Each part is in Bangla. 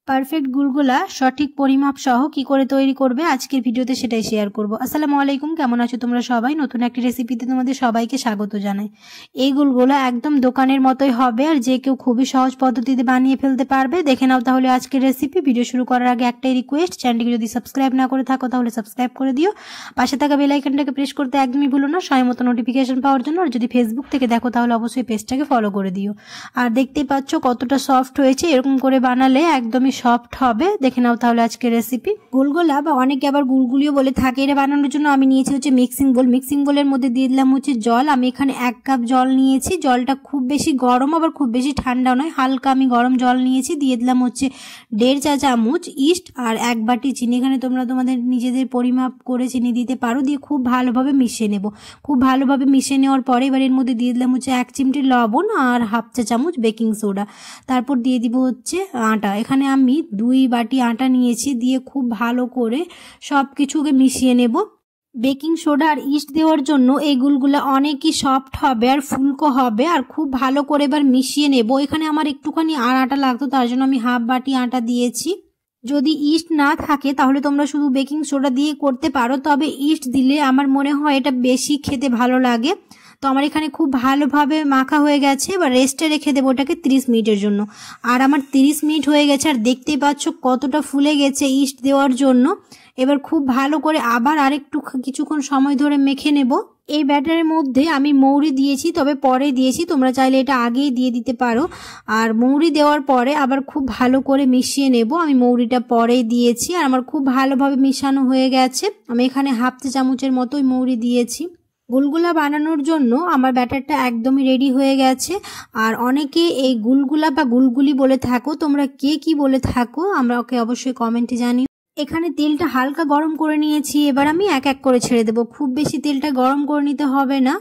পারফেক্ট গুলগুলা সঠিক পরিমাপ সহ কি করে তৈরি করবে আজকের ভিডিওতে সেটাই শেয়ার করব। আসসালামু আলাইকুম, কেমন আছো তোমরা সবাই? নতুন একটি রেসিপিতে তোমাদের সবাইকে স্বাগত জানাই। এই গুলগুলা একদম দোকানের মতোই হবে আর যে কেউ খুবই সহজ পদ্ধতিতে বানিয়ে ফেলতে পারবে। দেখে নাও তাহলে আজকের রেসিপি। ভিডিও শুরু করার আগে একটাই রিকোয়েস্ট, চ্যানেলটিকে যদি সাবস্ক্রাইব না করে থাকো তাহলে সাবস্ক্রাইব করে দিও। পাশে থাকা বেল আইকনটাকে প্রেস করতে একদমই ভুলো না সময় মতো নোটিফিকেশন পাওয়ার জন্য। আর যদি ফেসবুক থেকে দেখো তাহলে অবশ্যই পেজটাকে ফলো করে দিও। আর দেখতেই পাচ্ছ কতটা সফট হয়েছে, এরকম করে বানালে একদমই সফট হবে। দেখে নাও তাহলে আজকের রেসিপি। গুলগুলা বা অনেকে আবার গুলগুলিও বলে থাকে, এটা বানানোর জন্য আমি নিয়েছি হচ্ছে মিক্সিং বোল। মিক্সিং বোলের মধ্যে দিয়ে দিলাম হচ্ছে জল। আমি এখানে 1 কাপ জল নিয়েছি। জলটা খুব বেশি গরম আবার খুব বেশি ঠান্ডা নয়, হালকা আমি গরম জল নিয়েছি। দিয়ে দিলাম হচ্ছে 1.5 চা চামচ ইস্ট আর 1 বাটি চিনি। এখানে তোমরা তোমাদের নিজেদের পরিমাপ করে চিনি দিতে পারো। দিয়ে খুব ভালোভাবে মিশিয়ে নেব। খুব ভালোভাবে মিশিয়ে নেওয়ার পরে এবার এর মধ্যে দিয়ে দিলাম হচ্ছে 1 চিমটি লবণ আর 1/2 চা চামচ বেকিং সোডা। তারপর দিয়ে দিব হচ্ছে আটা। এখানে আমি 2 বাটি আটা নিয়েছি। দিয়ে খুব ভালো করে সব কিছুকে মিশিয়ে নেব। বেকিং সোডা আর ইস্ট দেওয়ার জন্য এই গুলগুলা অনেকই সফট হবে আর ফুলকো হবে। আর খুব ভালো করে এবার মিশিয়ে নেব। এখানে আমার একটুখানি আর আটা লাগতো, তার জন্য আমি 1/2 বাটি আটা দিয়েছি। যদি ইস্ট না থাকে তাহলে তোমরা শুধু বেকিং সোডা দিয়ে করতে পারো, তবে ইস্ট দিলে আমার মনে হয় এটা বেশি খেতে ভালো লাগে। তো আমার এখানে খুব ভালোভাবে মাখা হয়ে গেছে। এবার রেস্টে রেখে দেবো ওটাকে 30 মিনিটের জন্য। আর আমার 30 মিনিট হয়ে গেছে আর দেখতেই পাচ্ছ কতটা ফুলে গেছে ইস্ট দেওয়ার জন্য। এবার খুব ভালো করে আবার আরেকটু কিছুক্ষণ সময় ধরে মেখে নেব। এই ব্যাটারের মধ্যে আমি মৌরি দিয়েছি, তবে পরে দিয়েছি, তোমরা চাইলে এটা আগেই দিয়ে দিতে পারো। আর মৌরি দেওয়ার পরে আবার খুব ভালো করে মিশিয়ে নেব। আমি মৌরিটা পরেই দিয়েছি আর আমার খুব ভালোভাবে মিশানো হয়ে গেছে। আমি এখানে 1/2 চা চামচের মতোই মৌরি দিয়েছি। গুলগুলা বানানোর জন্য আমার ব্যাটারটা একদমই রেডি হয়ে গেছে। আর অনেকে এই গুলগুলা বা গুলগুলি বলে থাকো, তোমরা কে কি বলে থাকো আমাকে অবশ্যই কমেন্টে জানিও। এখানে তেলটা হালকা গরম করে নিয়েছি। এবার আমি এক এক করে ছেড়ে দেবো। খুব বেশি তেলটা গরম করে নিতে হবে না।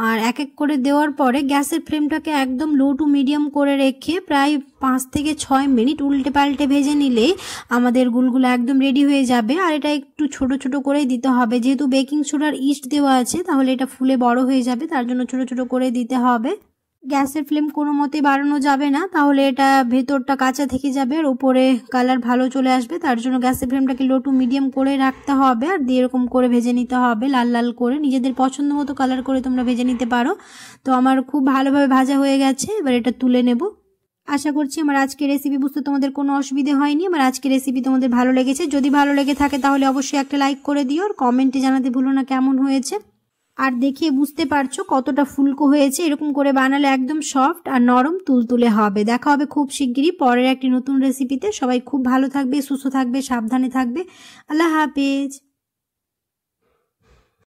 আর এক এক করে দেওয়ার পরে গ্যাসের ফ্লেমটাকে একদম লো টু মিডিয়াম করে রেখে প্রায় 5 থেকে 6 মিনিট উল্টে পাল্টে ভেজে নিলেই আমাদের গুলগুলো একদম রেডি হয়ে যাবে। আর এটা একটু ছোট ছোট করেই দিতে হবে, যেহেতু বেকিং সোডার ইস্ট দেওয়া আছে তাহলে এটা ফুলে বড় হয়ে যাবে, তার জন্য ছোট ছোট করে দিতে হবে। গ্যাসের ফ্লেম কোনো মতেই বাড়ানো যাবে না, তাহলে এটা ভেতরটা কাঁচা থেকে যাবে আর উপরে কালার ভালো চলে আসবে। তার জন্য গ্যাসের ফ্লেমটাকে লো টু মিডিয়াম করে রাখতে হবে আর দিয়ে এরকম করে ভেজে নিতে হবে, লাল লাল করে। নিজেদের পছন্দ মতো কালার করে তোমরা ভেজে নিতে পারো। তো আমার খুব ভালোভাবে ভাজা হয়ে গেছে, এবার এটা তুলে নেব। আশা করছি আমার আজকের রেসিপি বুঝতে তোমাদের কোনো অসুবিধে হয়নি। আমার আজকের রেসিপি তোমাদের ভালো লেগেছে। যদি ভালো লেগে থাকে তাহলে অবশ্যই একটা লাইক করে দিও আর কমেন্টে জানাতে ভুলো না কেমন হয়েছে। আর দেখিয়ে বুঝতে পারছো কতটা ফুলকো হয়েছে। এরকম করে বানালে একদম সফট আর নরম তুলতুলে হবে। দেখা হবে খুব শিগগিরই পরের একটি নতুন রেসিপিতে। সবাই খুব ভালো থাকবে, সুস্থ থাকবে, সাবধানে থাকবে। আল্লাহ হাফেজ।